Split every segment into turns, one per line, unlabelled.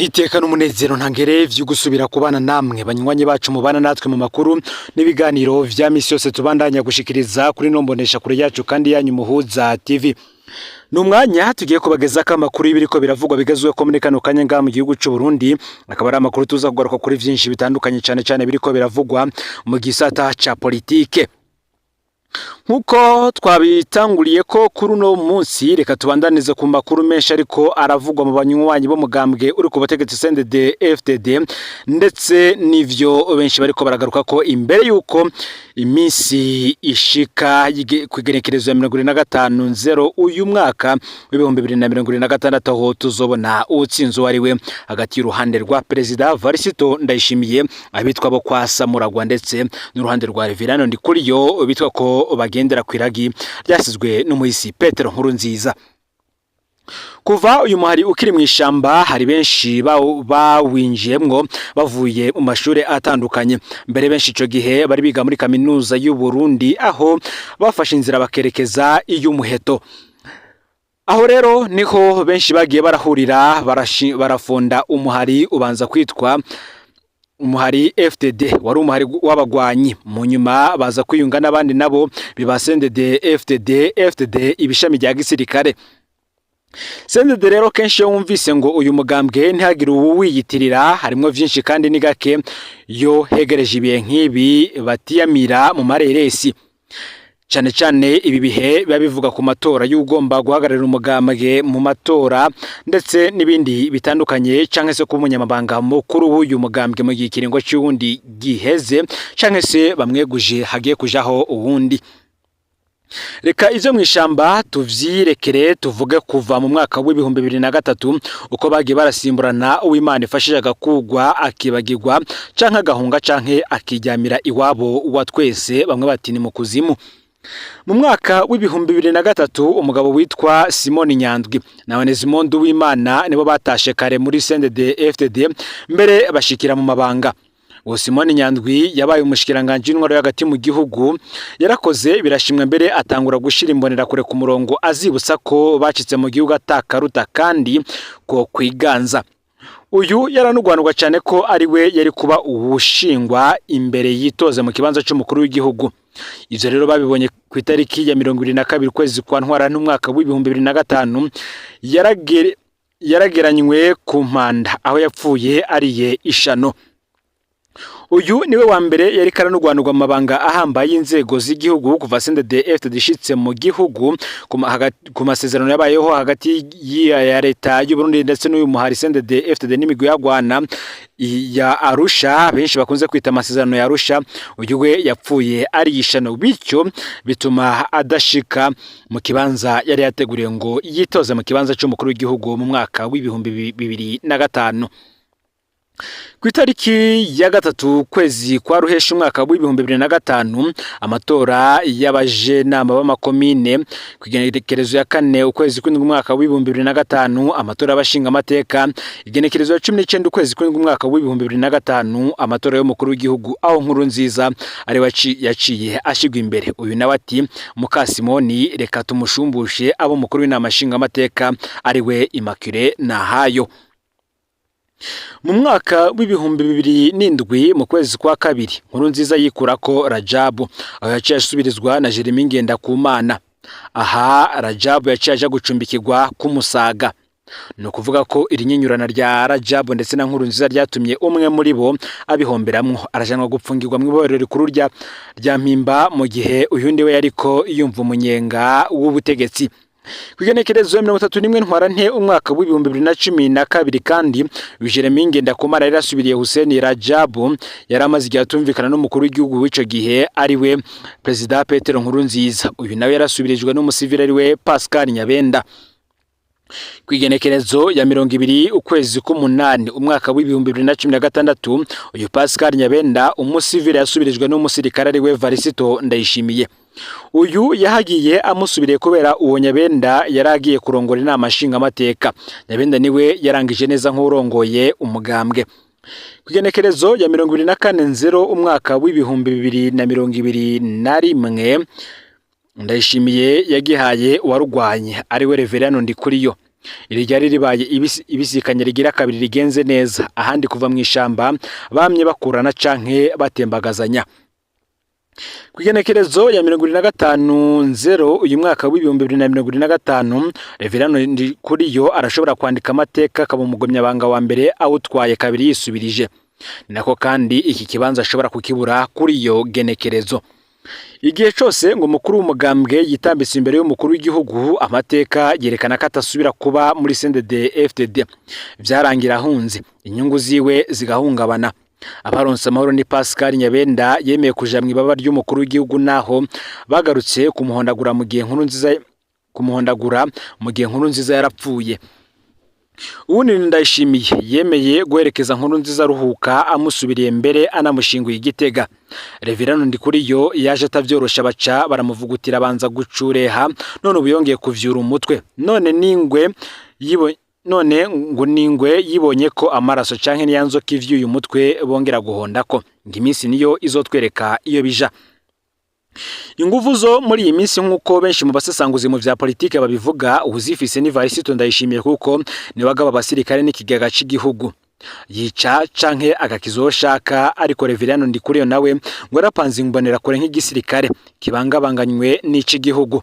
Niteka n'umunezero ntangere vyo gusubira kubana namwe banywanyi bacu mubana natwe mu makuru n'ibiganiro vya misi yose tubandanya gushikiriza kuri nombonesha kure yacu kandi yanyu Muhuza TV. Numwanya tugiye kubagezako amakuru y'ibiriko biravugwa bigezwe ko muri kano kanya nga mu gihugu c'u Burundi, akaba ari amakuru tuza kugaruka kuri vyinshi bitandukanye cane biriko biravugwa mu gisata ca politike. Nkuko twabitanguriye ko kuri uno munsi, reka tubandanize ku makuru menshi ariko aravugwa mu banywanyi bo mugambwe uri ku butegetsi CNDD-FDD, ndetse n'ivyo benshi bariko baragaruka ko imbere yuko imisi ishika kwigenekerezo ya 25/0 uyu mwaka w'ibihumbi 2026 aho tuzobona utsinzo wariwe hagati y'uruhande rwa Perezida Varisito Ndayishimiye abitwa bo kwa Samuragwa ndetse n'uruhande rwa Reverano Ndikuriyo bitwa ko bagendera kwiragi ryasizwe n'umuhisi Petero Nkurunziza. Kuva uyu muhari ukiri mu ishamba, hari benshi bawinjiyemwo bavuye mu mashure atandukanye. Mbere benshi ico gihe bari biga muri kaminuza y'u Burundi, aho bafashe inzira bakerekeza iy'umuheto. Aho rero niho benshi bagiye barahurira barafonda umuhari ubanza kwitwa umuhari FDD, wari umuhari w'abagwanyi. Mu nyuma baza kwiyunga n'abandi nabo FDD ibishami rya gisirikare. CNDD rero kenshi yo wumvise ngo uyu mugambwe ntihagire uwiyitirira, harimwo vyinshi kandi ni gake yo hegereje ibihe nk'ibi batiyamira mu mareresi. Cane ibi bihe biba bivuga ku matora y'ugomba guhagararira umugambwe mu matora, ndetse n'ibindi bitandukanye, canke se kuba umunyamabanga mukuru w'uyu mugambwe mu gikiringo cy'uwundi giheze, canke se bamweguje hagiye kujaho uwundi. Reka ivyo mw'ishamba tuvyirekere tuvuge kuva mu mwaka w'ibihumbi 2003 uko bagiye barasimburana uw'Imana ifashije agakugwa akibagirwa canke agahunga canke akijyamira iwabo wa twese, bamwe bati ni mu kuzimu. Mu mwaka w'ibihumbi 2003 umugabo witwa Simoni Nyandwi na Onesimondo Uwimana nibo batashe kare muri CNDD-FDD mbere bashikira mu mabanga. Uwo Simoni Nyandwi yabaye umushikiranganje w'intwaro hagati mu gihugu, yarakoze birashimwe mbere atangura gushira imbonera kure ku murongo, azibutsa ko bacitse mu gihugu atakaruta kandi ko kwiganza. Uyu yaranugwanurwa cyane ko ari we yari kuba ubushingwa imbere yitoze mu kibanza cy'umukuru w'igihugu. Ivyo rero babibonye ku itariki ya 22 kwezi kwa Ntwarante umwaka w'ibihumbi 2005, yarageranywe ku mpanda aho yapfuye ariye ishano. Uyu niwe wa mbere yari karanugwanurwa amabanga ahambaye inzego z'igihugu kuva CNDD-FDD ishitse mu gihugu ku masezerano yabayeho hagati ya leta y'u Burundi ndetse n'uyu muhari CNDD-FDD n'imigwi yagwana ya Arusha, benshi bakunze kwita amasezerano ya Arusha. Uyu we yapfuye ari ishano, bityo bituma adashika mu kibanza yari yateguriye ngo yitoze mu kibanza cy'umukuru w'igihugu mu mwaka w'ibihumbi 2005. Ku itariki ya 3 kwezi kwa Ruheshi umwaka w'ibihumbi 2005 amatora y'abajenama b'amakomine, ku igenekerezo ya 4 ukwezi kw'indwi umwaka w'ibihumbi 2005 amatora y'abashinga amateka, igenekerezo ya 19 ukwezi kw'indwi umwaka w'ibihumbi 2005 amatora y'umukuru w'igihugu, aho Nkurunziza ari yaciye ashigwa imbere. Uyu nawe ati Mukasimoni reka tumushumbushe abo mukuru w'inama nshinga amateka ari we Immaculée Nahayo. Mu mwaka w'ibihumbi 2007 mu kwezi kwa kabiri Nkurunziza yikurako Rajabu, aho yaciye asubirizwa na Jeremy Ngendakumana. Aha Rajabu yaciye aja gucumbikirwa ku Musaga. No kuvuga ko iri nyinyurana rya Rajabu ndetse na Nkurunziza ryatumye umwe muri bo abihomberamwo, arajanwa gupfungirwa mu iborero rikuru rya Mpimba, mu gihe uyundi we yariko yumva umunyenga w'ubutegetsi. Kwigenekerezo ya 31 Ntwarante umwaka w'ibihumbi 2012 kandi Jeremy Ngendakumana yarasubiriye Hussein Rajabu yaramaze igihe atumvikana n'umukuru w'igihugu w'ico gihe ari we Perezida Petero Nkurunziza. Uyu nawe yarasubirijwe n'umusivili ari we Pascal Nyabenda. Kwigenekerezo ya 20 ukwezi k'umunani umwaka w'ibihumbi 2016 uyu Pascal Nyabenda umusivili yasubirijwe n'umusirikare ari we Varisito Ndayishimiye. Uyu yahagiye amusubiriye kubera uwo Nyabenda yaragiye kurongora inama nshinga amateka. Nyabenda niwe yarangije neza nk'urongoye umugambwe. Kwigenekerezo ya 24/0 umwaka w'ibihumbi 2021 Ndayishimiye yagihaye warugwanye ari we Reverano Ndikuriyo. iri ryari ribaye ibisikanya rigira kabiri rigenze neza, ahandi kuva mu ishamba bamye bakurana canke batembagazanya. Kwigenekerezo ya 25/0 uyu mwaka w'ibihumbi 2025, Reverano Ndikuriyo arashobora kwandika amateka akaba umugumyabanga wa mbere awutwaye kabiri yisubirije. Ni nako kandi iki kibanza ashobora kukibura kuri iyo genekerezo. Igihe cyose ngo umukuru w'umugambwe yitambitse imbere y'umukuru w'igihugu, amateka yerekana ko atasubira kuba muri CNDD-FDD. Byarangira ahunze, inyungu ziwe zigahungabana. Abaronse amahoro ni Pascal Nyabenda yemeye kuja mu ibaba ry'umukuru w'igihugu, naho bagarutse kumuhondagura mu gihe Nkurunziza yarapfuye. Ubundi Ndayishimiye yemeye guherekeza Nkurunziza aruhuka, amusubiriye mbere anamushinguye Igitega. Reverano Ndikuriyo yaje atavyorosha, baca baramuvugutira abanza gucureha, none ubu yongeye kuvyura umutwe. None ngo ningwe yibonye ko amaraso canke niyanzoka ivyuye umutwe bongera guhondako. Iminsi niyo izotwereka iyo bija. Inguvu zo muri iyi minsi nk'uko benshi mu basesanguzi mu vya politike babivuga, uzifise ni Varisito Ndayishimiye, kuko ni wagaba abasirikare n'ikigega cy'igihugu. Yica canke agakizoshaka, ariko Reverano Ndikuriyo nawe ngo arapanze imbonera kure nk'igisirikare kibangabanganywe n'icy'igihugu.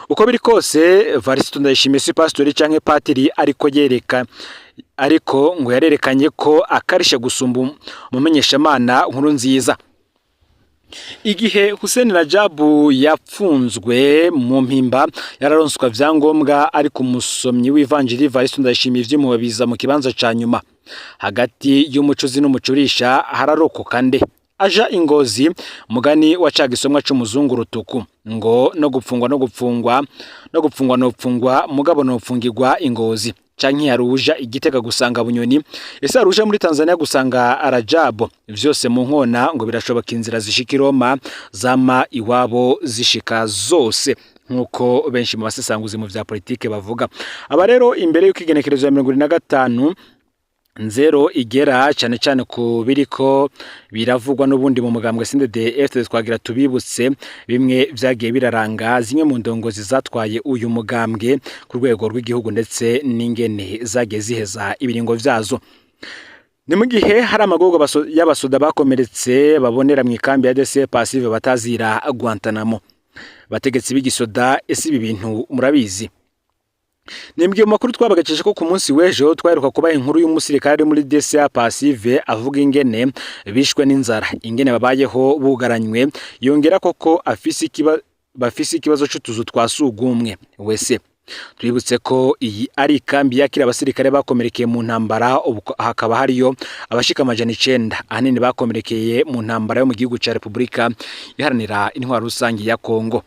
Uko biri kose, Varisito Ndayishimiye si pastori canke patiri, ariko ngo yarerekanye ko akarisha gusumba umumenyeshamana Nkurunziza. Igihe Hussein Rajabu yapfunzwe mu mpimba, yararonswa vyangombwa, ariko umusomyi w'ivanjiri Varisito Ndayishimiye ivy'impuhwe biza mu kibanza ca nyuma. Hagati y'umucuzi n'umucurisha hararokoka nde? Aja Ingozi, mugani wa ca gisomwa c'umuzungu Rutuku, ngo no gupfungwa mugabo no gupfungirwa Ingozi. Canke yaruja Igitega gusanga Bunyoni, ese aruja muri Tanzania gusanga Rajabu. Vyose mu nkona ngo birashoboka, inzira zishika i Roma zama iwabo zishika zose, nkuko benshi mu basesanguzi mu vya politike bavuga. Aba rero imbere y'ukigenekerezo ya 25/0 igera, cyane cyane ku biriko biravugwa n'ubundi mu mugambwe CNDD-FDD, twagira tubibutse bimwe vyagiye biraranga zimwe mu ndongozi zatwaye uyu mugambwe ku rwego rw'igihugu, ndetse n'ingene zagiye ziheza ibiringo vyazo. Ni mu gihe hari amagorwa y'abasoda bakomeretse babonera mu ikambi ya DC Passive batazira Guantanamo. Bategetsi b'igisoda, ese ibi bintu murabizi? Nimbwiye makuru twabagaceje ko ku munsi w'ejo twaheruka kuba inkuru y'umusirikare muri DCA Passive avuga ingene bishwe n'inzara, ingene babayeho bugaranywe, yongera koko bafise ikibazo cy'utuzu twasugumwe. Wese twibutse ko iyi ari kambi yakira abasirikare bakomerekeye mu ntambara, hakaba hariyo abashika 900 ahanini bakomerekeye mu ntambara yo mu gihugu ca Republika Iharanira Intwaro Rusangi ya Kongo.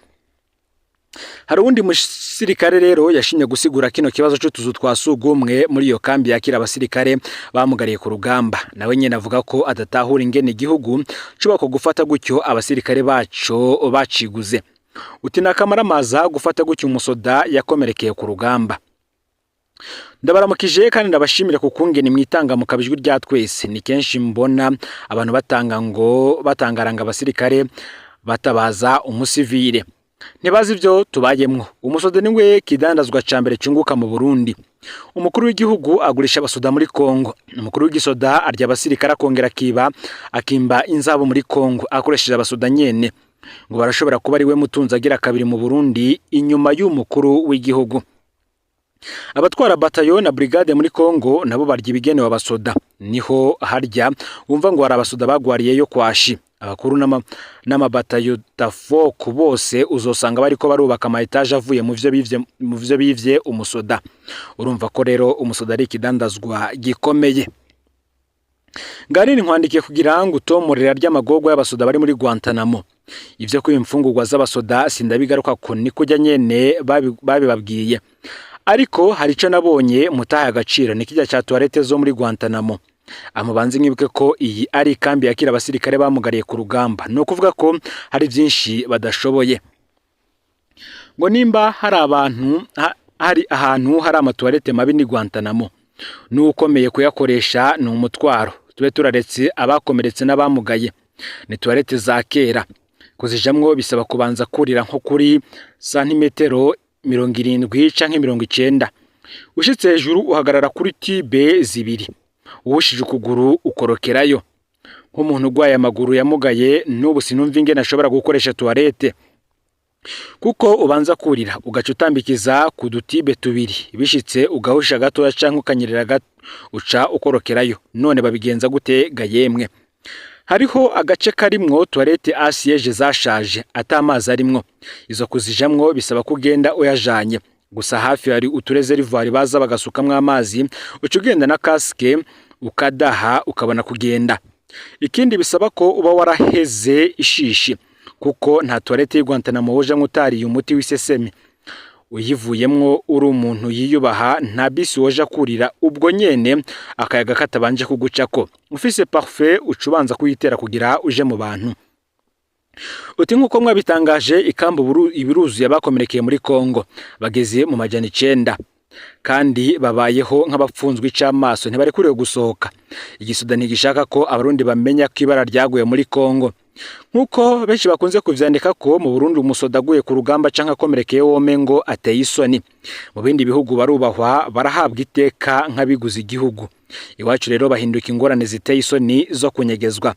Hari undi musirikare rero yashimye gusigura kino kibazo cy'utuzu twasugumwe muri iyo kambi yakira abasirikare bamugariye ku rugamba. Nawe nyene avuga ko adatahura ingene igihugu cubako gufata gutyo abasirikare baco baciguze. Uti nakamaramaza gufata gutyo umusoda yakomerekeye ku rugamba. Ndabaramukije kandi ndabashimira kukungene mwitanga mu kabijwi rya twese. Ni kenshi mbona abantu batangaranga abasirikare batabaza umusivile. Ntibazi ivyo tubayemwo. Umusoda niwe kidandazwa cambere cunguka mu Burundi. Umukuru w'igihugu agurisha abasoda muri Kongo. Umukuru w'igisoda arya abasirikare akongera akimba inzabo muri Kongo akoresheje abasoda nyene. Ngo barashobora kuba ari we mutunzi agira kabiri mu Burundi inyuma y'umukuru w'igihugu. Abatwara batayo na brigade muri Kongo nabo barya ibigenewe abasoda. Niho harya wumva ngo hari abasoda bagwariye yo kwashi. Abakuru n'amabatayo tafoku bose uzosanga bariko barubaka ama etage avuye mu vyo bivye umusoda. Urumva ko rero umusoda ari ikidandazwa gikomeye. Ngari nkwandikiye kugira ngo utomorera ry'amagorwa y'abasoda bari muri Guantanamo. Ivyo ko imfungurwa z'abasoda sindabigaruka ko niko jya nyene babibabwiye. Ariko hari ico nabonye mutaha agaciro nikijya cya toilette zo muri Guantanamo. Amubanze nkibuke ko iyi ari kambi yakira abasirikare bamugariye ku rugamba. No kuvuga ko hari byinshi badashoboye. Ngo nimba hari ahantu hari amatoilette mabi ni Guantanamo. Nukomeye kuyakoresha ni umutwaro. Tube turaretse abakomeretse n'abamugaye. Ni toilette za kera. Kuzijamwo bisaba kubanza kurira nko kuri santimetero 70 canke 90. ushitse hejuru uhagarara kuri tibe zibiri, uwushije ukuguru ukorokerayo. Nk'umuntu urwaye amaguru yamugaye n'ubu sinumva ingene ashobora gukoresha toilette, kuko ubanza kurira ugaca utambikiza ku dutibe tubiri, bishitse ugahusha gatoya canke ukanyerera gato uca ukorokerayo. None babigenza gute ga yemwe? Hariho agace karimwo toilette à siège zashaje atamazi arimwo, izo kuzijamwo bisaba kugenda uyajanye. Gusa hafi hari uturezerivori baza bagasukamwo amazi, uca ugenda na casque ukadaha ukabona kugenda. Ikindi bisaba ko uba waraheze ishishi, kuko nta toilette y'Guantanamo wojamwo utariye umuti w'isesemi. Uyivuyemwo uri umuntu yiyubaha nta bisi woja kurira ubwo nyene akayaga katabanje kugucako. Ufise parfait ucubanza kuyitera kugira uje mu bantu. Uti nkuko mwabitangaje ikamba ibiruzuye abakomerekeye muri Kongo bageze mu majana 9 kandi babayeho nk'abapfunzwe icamaso, ntibari kuriwe gusohoka. Igisudani gishaka ko abarundi bamenya ko ibara ryaguye muri Kongo, nkuko benshi bakunze kuvyandika ko mu Burundi umusodaguye ku rugamba canka akomerekeye wome ngo ateye isoni. Mu bindi bihugu barubahwa barahabwa iteka nk'abiguze igihugu. Iwacu rero bahinduka ingorane ziteye isoni zo kunyegezwa.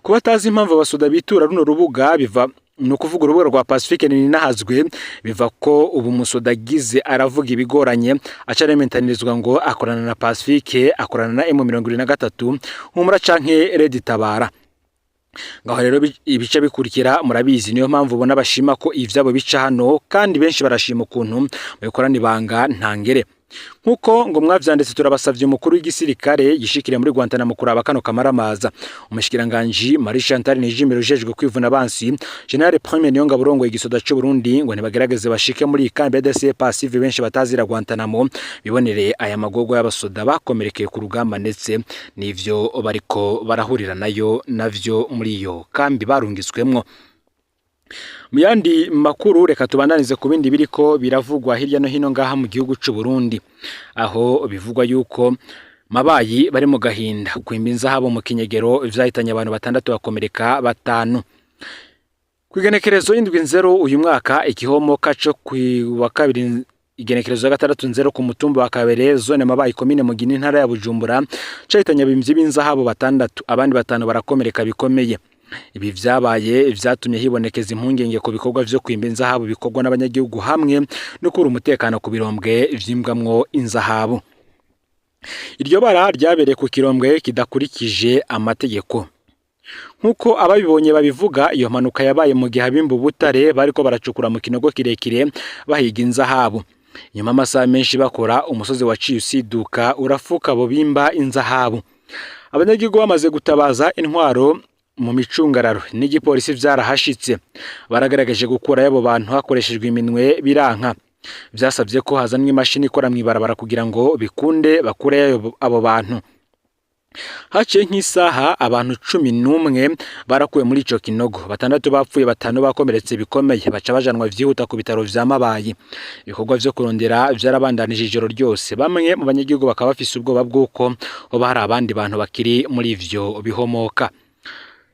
Kuba tazi impamvu abasoda bitura runo rubuga biva no kuvuga urubuga rwa Pacifique ni nahazwe, biva ko ubu musodagize aravuga ibigoranye acarementanirizwa ngo akorana na Pacifique, akorana na M23 humura canke Red Tabara. Ngaho rero ibice bikurikira murabizi, niyo mpamvu ubona bashima ko ivyabo bica hano, kandi benshi barashima ukuntu bakorana ibanga ntangere. Nkuko ngo mwavyanditse turabasavye umukuru w'igisirikare yishikire muri Guantanamo kuraba kano kamaramaza. Umushikiranganje Marie Chantal Nijimiro ujejwe kwivuna abansi General Premier Niyonga Burongo igisoda cyo Burundi ngo ntibagerageze bashike muri ikambi DCE passive benshi batazira Guantanamo bibonereye aya magogo y'abasoda bakomerekeye ku rugamba, ndetse nivyo bariko barahurira nayo navyo muri iyo kambi barungiswemwo. Muyandi makuru reka tubandanize ku bindi biriko biravugwa hirya no hino ngaha mu gihugu cy'u Burundi, aho bivugwa yuko mabayi bari mu gahinda kwimbinza habo mu Kinyegero vyahitanye abantu 6 bakomereka 5. Kwigenekerezo 7-0 uyu mwaka ikihomo kaco wa kabiri igenekerezo 6-0 ku mutumba wa Kabere zone mabayi komine Mugina intara ya Bujumbura cahitanye bimvye binza habo 6, abandi 5 barakomereka bikomeye. Ibi vyabaye vyatumye hibonekeza impungenge ku bikorwa vyo kwimba inzahabu bikorwa n'abanyagihugu hamwe no kuri umutekano ku birombwe vyimbwamwo inzahabu. Iryo bara ryabereye ku kirombwe kidakurikije amategeko. Nkuko ababibonye babivuga, iyo mpanuka yabaye mu gihe abimba Butare bariko baracukura mu kinogo kirekire bahiga inzahabu. Nyuma amasaha menshi bakora, umusozi waciye usiduka urafuka abo bimba inzahabu. Abanyagihugu bamaze gutabaza intwaro mu micungararo n'igipolisi vyarahashitse, baragaragaje gukura yabo bantu hakoreshejwe iminwe biranka. Vyasavye ko hazanwa imashini ikora mwibarabara kugira ngo bikunde bakure abo bantu. Haciye nk'isaha abantu 11 barakuwe muri ico kinogo, 6 bapfuye 5 bakomeretse bikomeye, baca bajanwa vyihuta ku bitaro vya Mabayi. Ibikorwa vyo kurondera vyarabandanije ijoro ryose. Bamwe mu banyagihugu bakaba bafise ubwoba bw'uko hoba hari abandi bantu bakiri muri ivyo bihomoka.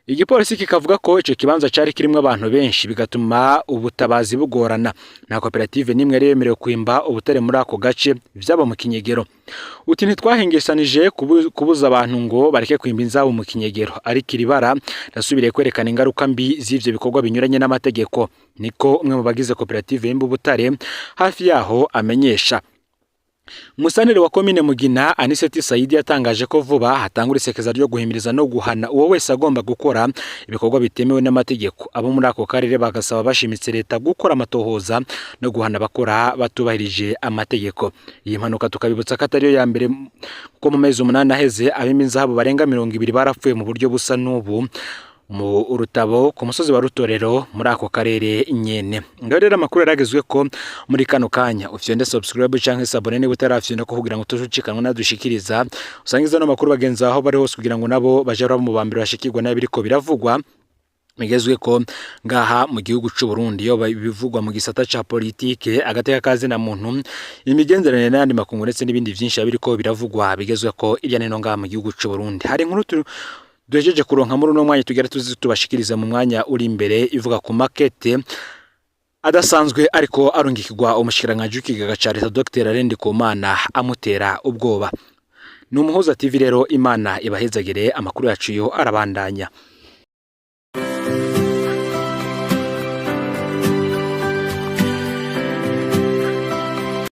Igipolisi kikavuga ko ico kibanza cari kirimo abantu benshi bigatuma ubutabazi bugorana. Na koperative nimwe yemerewe kwimba ubutare muri ako gace vyaba mu Kinyegero. Uti ntitwahengesanije kubuza abantu ngo bareke kwimba inzabo mu Kinyegero, ariko iribara rasubiriye kwerekana ingaruka mbi z'ivyo bikorwa binyuranye n'amategeko. Niko umwe mu bagize koperative y'imba ubutare hafi yaho amenyesha. Musanire wa komine Mugina Aniseti Saidi yatangaje ko vuba hatangura isekeza ryo guhimiriza no guhana uwo wese agomba gukora ibikorwa bitemewe n'amategeko. Abo muri ako karere bagasaba bashimitse leta gukora amatohoza no guhana bakora batubahirije amategeko. Iyi mpanuka tukabibutsa ko atari yo ya mbere, kuko mu mezi 8 aheze ab'iminzabo barenga 200 barapfuye mu buryo busa n'ubu mu Urutabo ku musozi wa Rutorero muri ako karere nyene. Ngorera makuru yaragezwe ko muri kano kanya ufyende subscribe canke sabone ni butarafyenda ko kugira ngo tujucikanwe nadushikiriza usangiza no makuru bagenza aho bari hose kugira ngo nabo baje mu bambiro bashikirwa n'abiriko biravugwa migezwe ko ngaha mu gihugu cy'u Burundi yo bivugwa mu gisata ca politike agateka kazi na muntu imigenzerane n'andi makungu ndetse n'ibindi vyinshi abiriko biravugwa bigezwe ko irya neno ngaha mu gihugu cy'u Burundi. Hari inkuru duhejeje kuronka muri no mwanya tugera tubashikiriza mu mwanya uri imbere ivuga ku market adasanzwe ariko arungikirwa umushikiranganje w'ikigaga ca leta Dr Alain Ndikumana amutera ubwoba. Numuhuza TV rero Imana ibahezagire, amakuru yacu yo arabandanya.